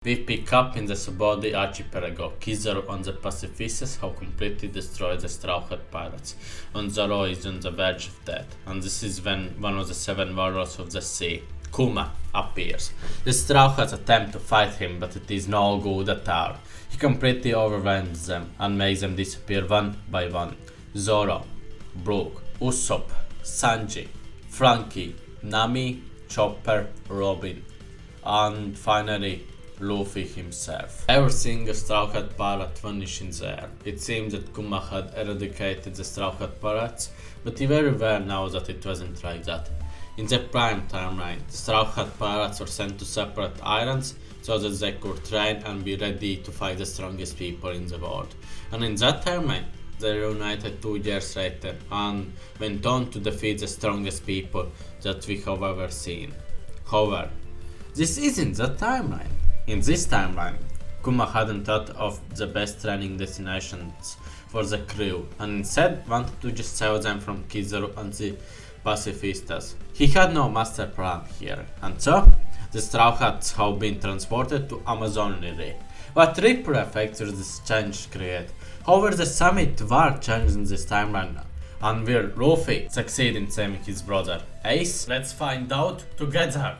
We pick up in the SABAODY archipelago. Zoro on the pacifist have completely destroyed the Straw Hat pirates, and Zoro is on the verge of death. And this is when one of the 7 warlords of the sea, Kuma, appears. The Straw Hats attempt to fight him, but it is no good at all. He completely overwhelms them and makes them disappear one by one. Zoro, Brook, Usopp, Sanji, Frankie, Nami, Chopper, Robin, and finally Luffy himself. Every single Straw Hat pirate vanished in the air. It seemed that Kuma had eradicated the Straw Hat pirates, but he very well knows that it wasn't like that. In the prime timeline, the Straw Hat pirates were sent to separate islands so that they could train and be ready to fight the strongest people in the world. And in that timeline, they reunited 2 years later and went on to defeat the strongest people that we have ever seen. However, this isn't the timeline. In this timeline, Kuma hadn't thought of the best training destinations for the crew and instead wanted to just save them from Zoro and the pacifistas. He had no master plan here, and so the Straw Hats have been transported to Amazonry. What ripple effects will this change create? However, the summit war changed in this timeline, and will Luffy succeed in saving his brother Ace? Let's find out together!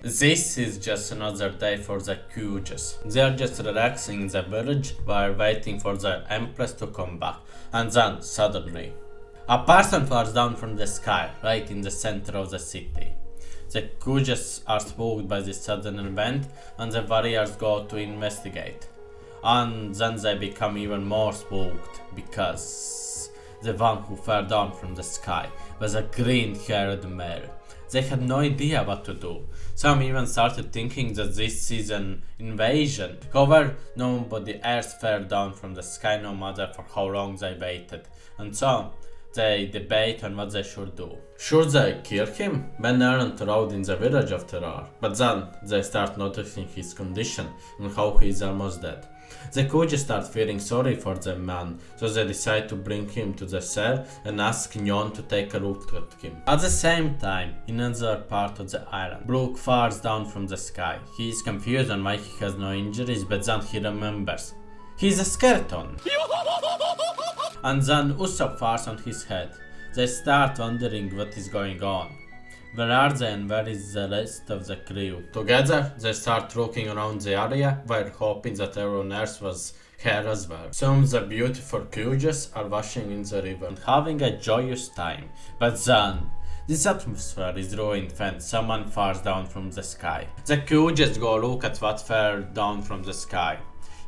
This is just another day for the Kuges. They are just relaxing in the village while waiting for the Empress to come back, and then suddenly a person falls down from the sky right in the center of the city. The Kuges are spooked by this sudden event and the warriors go to investigate. And then they become even more spooked because the one who fell down from the sky was a green-haired male. They had no idea what to do. Some even started thinking that this is an invasion. However, nobody else fell down from the sky no matter for how long they waited. And so, they debate on what they should do. Should they kill him? Ben aren't allowed in the village after all. But then, they start noticing his condition and how he is almost dead. The Kuji start feeling sorry for the man, so they decide to bring him to the cell and ask Nyon to take a look at him. At the same time, in another part of the island, Brook falls down from the sky. He is confused on why he has no injuries, but then he remembers. He's a skeleton! And then Usopp falls on his head. They start wondering what is going on. Where are they and where is the rest of the crew? Together, they start looking around the area while hoping that everyone else was here as well. Some of the beautiful Kuges are washing in the river and having a joyous time. But then, this atmosphere is ruined when someone falls down from the sky. The Kuges go look at what fell down from the sky.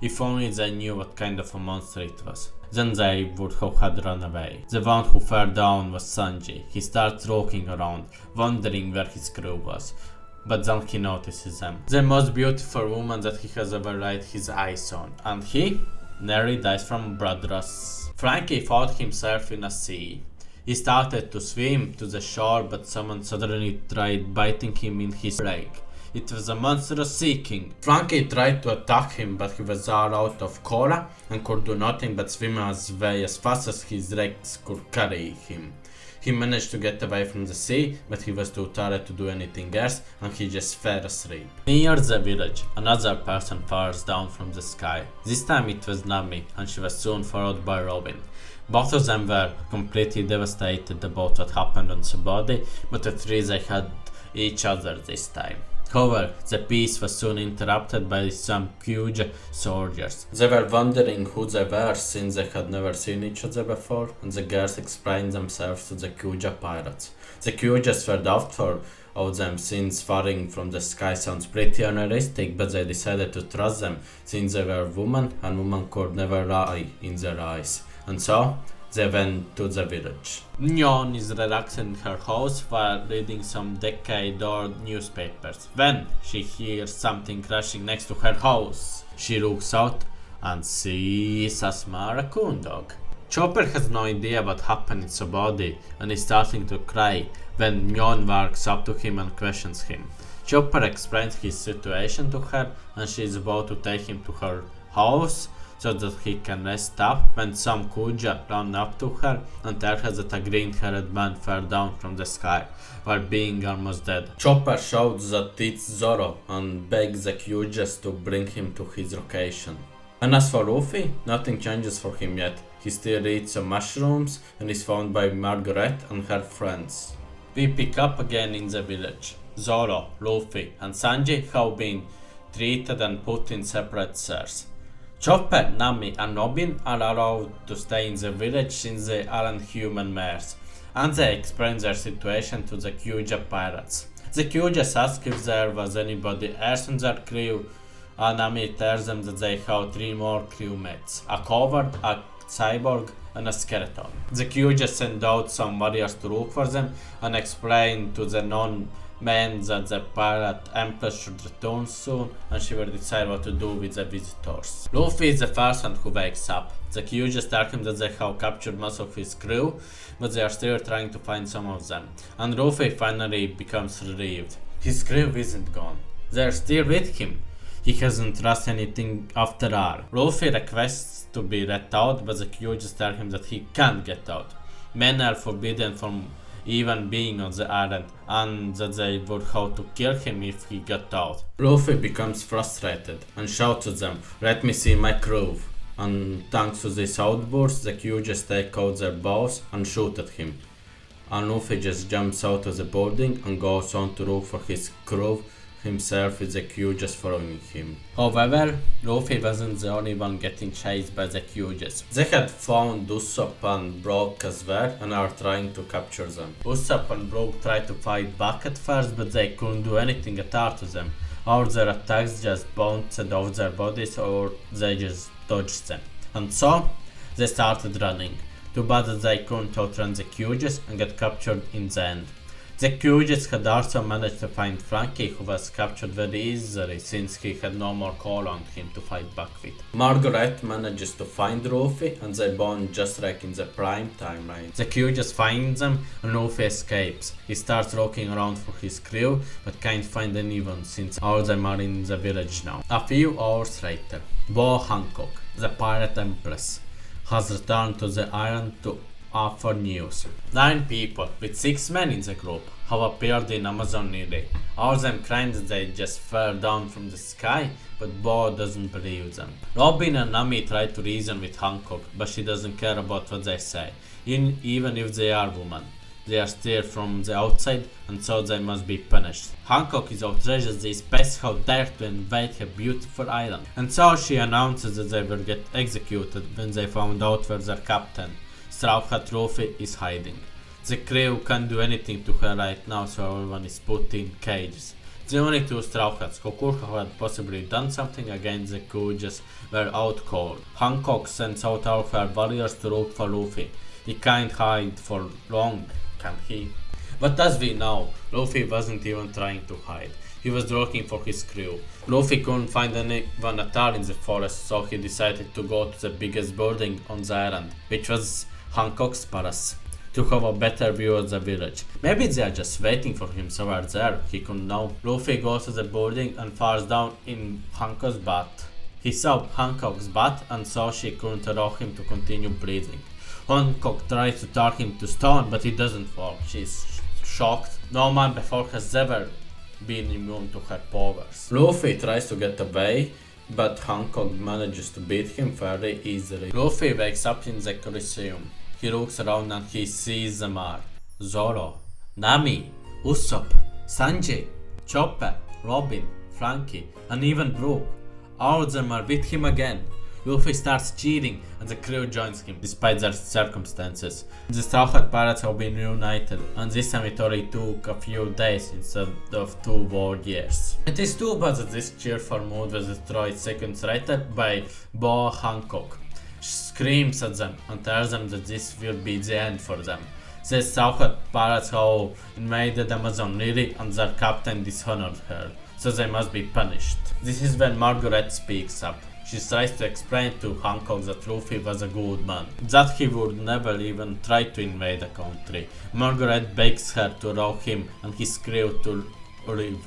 If only they knew what kind of a monster it was. Then they would have had run away. The one who fell down was Sanji. He starts walking around, wondering where his crew was. But then he notices them. The most beautiful woman that he has ever laid his eyes on. And he nearly dies from blood loss. Frankie found himself in a sea. He started to swim to the shore, but someone suddenly tried biting him in his leg. It was a monstrous sea king. Frankie tried to attack him, but he was all out of cola and could do nothing but swim his way as fast as his legs could carry him. He managed to get away from the sea, but he was too tired to do anything else and he just fell asleep. Near the village, another person falls down from the sky. This time it was Nami, and she was soon followed by Robin. Both of them were completely devastated about what happened on SABAODY, but at least they had each other this time. However, the peace was soon interrupted by some Kuge soldiers. They were wondering who they were since they had never seen each other before, and the girls explained themselves to the Kuge pirates. The Kuges were doubtful of them since falling from the sky sounds pretty unrealistic, but they decided to trust them since they were women and women could never lie in their eyes. And so, they went to the village. Nyon is relaxing in her house while reading some decade-old newspapers when she hears something crashing next to her house. She looks out and sees a small raccoon dog. Chopper has no idea what happened in SABAODY and is starting to cry when Nyon walks up to him and questions him. Chopper explains his situation to her and she is about to take him to her house so that he can rest up when some Kuja run up to her and tell her that a green-haired man fell down from the sky while being almost dead. Chopper shouts that it's Zoro and begs the Kujas to bring him to his location. And as for Luffy, nothing changes for him yet. He still eats some mushrooms and is found by Margaret and her friends. We pick up again in the village. Zoro, Luffy and Sanji have been treated and put in separate cells. Chopper, Nami and Robin are allowed to stay in the village since they aren't human mares, and they explain their situation to the Kuja pirates. The Kujas ask if there was anybody else on their crew, and Nami tells them that they have 3 more crewmates, a coward, a cyborg and a skeleton. The Kujas send out some warriors to look for them and explain to the non-men that the pirate empress should return soon and she will decide what to do with the visitors. Luffy is the first one who wakes up. The Kujas tell him that they have captured most of his crew, but they are still trying to find some of them, and Luffy finally becomes relieved. His crew isn't gone. They are still with him. He hasn't lost anything after all. Luffy requests to be let out, but the Kujas tell him that he can't get out. Men are forbidden from even being on the island, and that they would have to kill him if he got out. Luffy becomes frustrated and shouts at them, "Let me see my crew." And thanks to this outburst, the Kujas take out their bows and shoot at him. And Luffy just jumps out of the building and goes on to look for his crew himself, with the Kujas following him. However, Luffy wasn't the only one getting chased by the Kujas. They had found Usopp and Brook as well and are trying to capture them. Usopp and Brook tried to fight back at first, but they couldn't do anything at all to them. All their attacks just bounced off their bodies or they just dodged them. And so, they started running. Too bad that they couldn't outrun the Kujas and got captured in the end. The Kujas had also managed to find Frankie, who was captured very easily since he had no more coal on him to fight back with. Margaret manages to find Luffy and they bond just like in the prime timeline. The Kujas find them and Luffy escapes. He starts looking around for his crew but can't find anyone since all them are in the village now. A few hours later, Hancock, the pirate empress, has returned to the island to offer news. 9 people, with 6 men in the group, have appeared in Amazon Lily. All of them claim that they just fell down from the sky, but Bo doesn't believe them. Robin and Nami try to reason with Hancock, but she doesn't care about what they say. Even if they are women, they are still from the outside, and so they must be punished. Hancock is outraged that these pests have dared to invade her beautiful island, and so she announces that they will get executed when they found out where their captain, Straw Hat Luffy, is hiding. The crew can't do anything to her right now, so everyone is put in cages. The only 2 Straw Hats who could have possibly done something against the Kujas were out cold. Hancock sends out all her warriors to look for Luffy. He can't hide for long, can he? But as we know, Luffy wasn't even trying to hide. He was looking for his crew. Luffy couldn't find anyone at all in the forest, so he decided to go to the biggest building on the island, which was Hancock's palace, to have a better view of the village. Maybe they are just waiting for him somewhere there, he couldn't know. Luffy goes to the building and falls down in Hancock's bath. He saw Hancock's bath and so she couldn't allow him to continue breathing. Hancock tries to talk him to stone, but he doesn't fall. She's shocked. No man before has ever been immune to her powers. Luffy tries to get away, but Hancock manages to beat him fairly easily. Luffy wakes up in the Coliseum. He looks around and he sees them all. Zoro, Nami, Usopp, Sanji, Chopper, Robin, Frankie, and even Brook. All of them are with him again. Luffy starts cheering and the crew joins him, despite their circumstances. The Straw Hat Pirates have been reunited, and this time it only took a few days instead of 2 whole years. It is too bad that this cheerful mood was destroyed seconds later by Bo Hancock. She screams at them and tells them that this will be the end for them. The Straw Hat Pirates have invaded Amazon Lily and their captain dishonored her, so they must be punished. This is when Margaret speaks up. She tries to explain to Hancock that Luffy was a good man, that he would never even try to invade a country. Margaret begs her to allow him and his crew to live.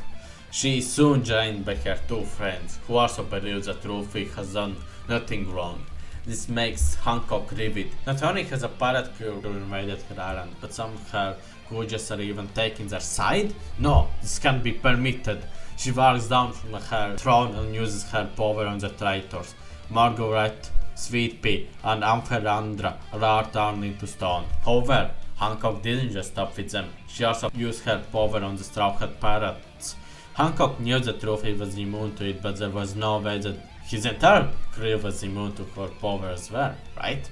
She is soon joined by her two friends, who also believe that Luffy has done nothing wrong. This makes Hancock livid. Not only has a pirate crew invaded her island, but some of her crews are even taking their side? No, this can't be permitted. She walks down from her throne and uses her power on the traitors. Margaret, Sweet Pea, and Ampherandra are turned into stone. However, Hancock didn't just stop with them. She also used her power on the Straw Hat Pirates. Hancock knew that Luffy was immune to it, but there was no way that his entire crew was immune to her power as well, right?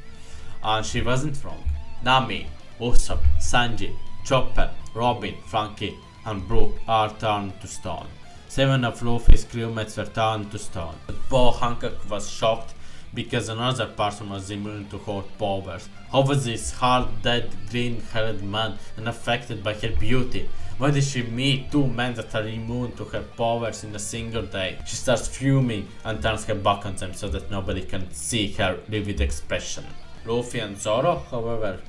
And she wasn't wrong. Nami, Usopp, Sanji, Chopper, Robin, Frankie, and Brook are turned to stone. 7 of Luffy's crewmates were turned to stone. But Bo Hancock was shocked because another person was immune to her powers. How was this hard, dead, green-haired man unaffected by her beauty? Why did she meet two men that are immune to her powers in a single day? She starts fuming and turns her back on them so that nobody can see her livid expression. Luffy and Zoro, however,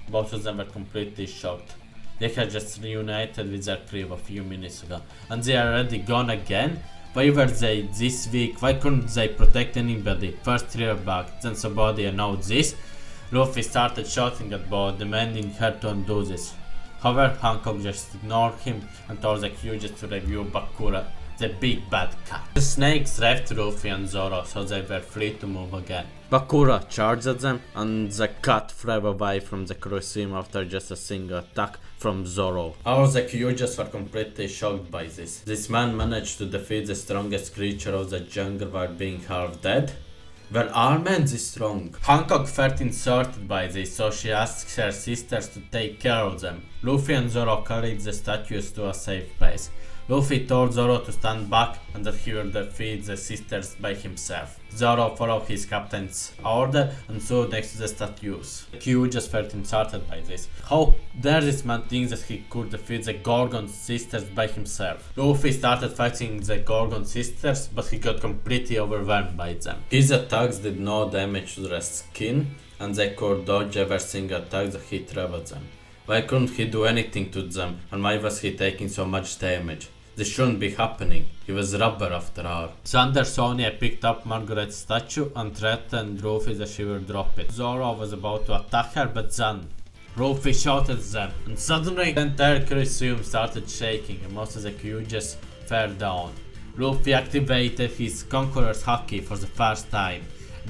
both of them were completely shocked. They had just reunited with their crew a few minutes ago, and they are already gone again? Why were they this weak? Why couldn't they protect anybody? First they're back, then SABAODY announced this. Luffy started shouting at Bo, demanding her to undo this. However, Hancock just ignored him and told the crew just to review Bakura, the big bad cat. The snakes left Luffy and Zoro, so they were free to move again. Bakura charged at them, and the cat flew away from the Colosseum after just a single attack from Zoro. All the Kyujas were completely shocked by this. This man managed to defeat the strongest creature of the jungle while being half dead? Were all men this strong? Hancock felt insulted by this, so she asked her sisters to take care of them. Luffy and Zoro carried the statues to a safe place. Luffy told Zoro to stand back and that he will defeat the sisters by himself. Zoro followed his captain's order and stood next to the statues. Q just felt insulted by this. How dare this man think that he could defeat the Gorgon sisters by himself? Luffy started fighting the Gorgon sisters, but he got completely overwhelmed by them. His attacks did no damage to their skin, and they could dodge every single attack that he threw at them. Why couldn't he do anything to them, and why was he taking so much damage? This shouldn't be happening. He was rubber after all. Thunder Sonia picked up Margaret's statue and threatened Luffy that she will drop it. Zoro was about to attack her, but then Luffy shouted at them, and suddenly the entire Colosseum started shaking and most of the Kyujas fell down. Luffy activated his Conqueror's Haki for the first time.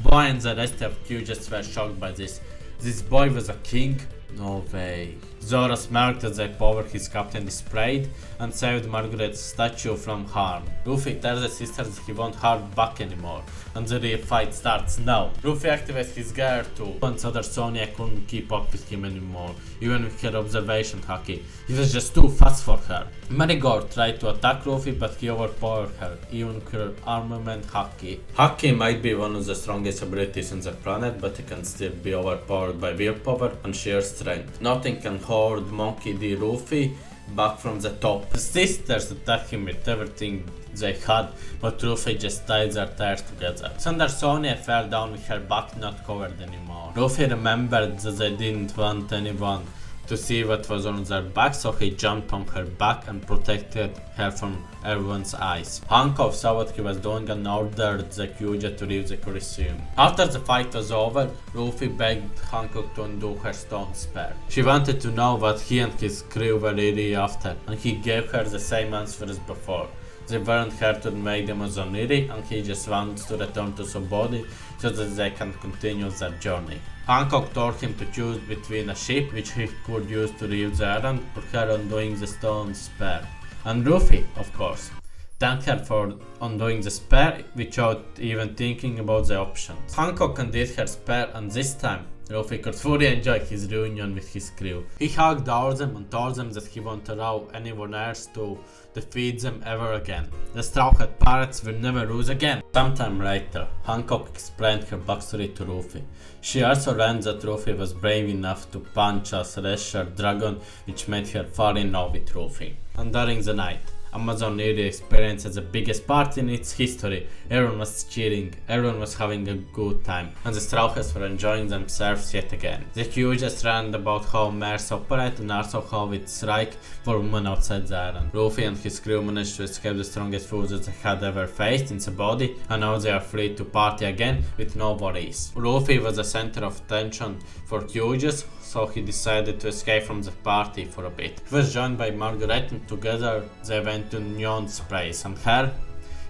Boy and the rest of Kyujas were shocked by this. This boy was a king? No way. Zoro smirked at the power his captain displayed and saved Margaret's statue from harm. Luffy tells the sisters that he won't harm back anymore, and the real fight starts now. Luffy activates his gear too, and Thunder Sonia couldn't keep up with him anymore, even with her observation haki. He was just too fast for her. Marigold tried to attack Luffy, but he overpowered her, even with her armament haki. Haki might be one of the strongest abilities on the planet, but it can still be overpowered by willpower and sheer strength. Nothing can hold Monkey D. Luffy back from the top. The sisters attacked him with everything they had, but Luffy just tied their tires together. Thunder Sonia fell down with her back not covered anymore. Luffy remembered that they didn't want anyone to see what was on their back, so he jumped on her back and protected her from everyone's eyes. Hancock saw what he was doing and ordered the Kyuja to leave the Colosseum. After the fight was over, Luffy begged Hancock to undo her stone spear. She wanted to know what he and his crew were really after, and he gave her the same answer as before. They weren't here to make them as Oniri, and he just wants to return to SABAODY so that they can continue their journey. Hancock told him to choose between a ship which he could use to leave the island or her undoing the stone spear. And Luffy, of course, thanked her for undoing the spear without even thinking about the options. Hancock undid her spear, and this time Luffy could fully enjoy his reunion with his crew. He hugged all of them and told them that he won't allow anyone else to defeat them ever again. The Straw Hat Pirates will never lose again. Sometime later, Hancock explained her backstory to Luffy. She also learned that Luffy was brave enough to punch a celestial dragon, which made her fall in love with Luffy. And during the night, Amazon nearly experienced the biggest party in its history. Everyone was cheering, everyone was having a good time, and the Straw Hats were enjoying themselves yet again. The Hyugas ran about how mares operate and also how it's strike for women outside the island. Luffy and his crew managed to escape the strongest foes they had ever faced in SABAODY, and now they are free to party again with no worries. Luffy was the center of attention for Hyugas, so he decided to escape from the party for a bit. He was joined by Margaret and together they went to Neon's place, and here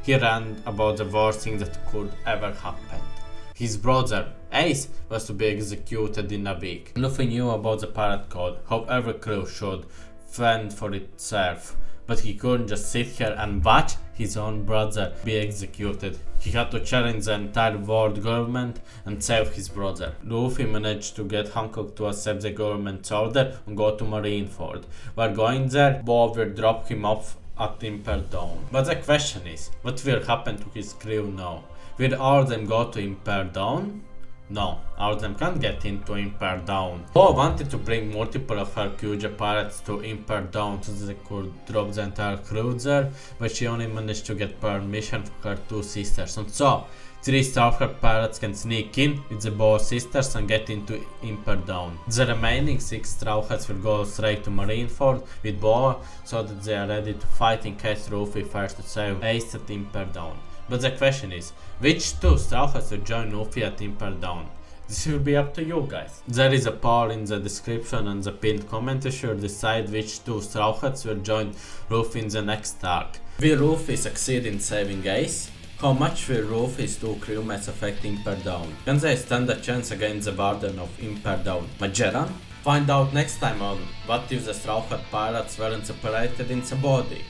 he ran about the worst thing that could ever happen. His brother, Ace, was to be executed in a week. Luffy knew about the pirate code, how every crew should fend for itself, but he couldn't just sit here and watch his own brother be executed. He had to challenge the entire world government and save his brother. Luffy managed to get Hancock to accept the government's order and go to Marineford. While going there, Bob will drop him off at Impel Down. But the question is, what will happen to his crew now? Will all of them go to Impel Down? No, all of them can't get into Impel Down. Bob wanted to bring multiple of her Hyuga pirates to Impel Down so they could drop the entire crew there, but she only managed to get permission for her two sisters, and so 3 Straw Hat pirates can sneak in with the Boa sisters and get into Impel Down. The remaining 6 Straw Hats will go straight to Marineford with Boa so that they are ready to fight in case Luffy fails to save Ace at Impel Down. But the question is, which 2 Straw Hats will join Luffy at Impel Down? This will be up to you guys. There is a poll in the description and the pinned comment to sure decide which 2 Straw Hats will join Luffy in the next arc. Will Luffy succeed in saving Ace? How much will Luffy's 2 crewmates affect Impel Down? Can they stand a chance against the warden of Impel Down, Magellan? Find out next time on What If the Straw Hat Pirates Weren't Separated in SABAODY.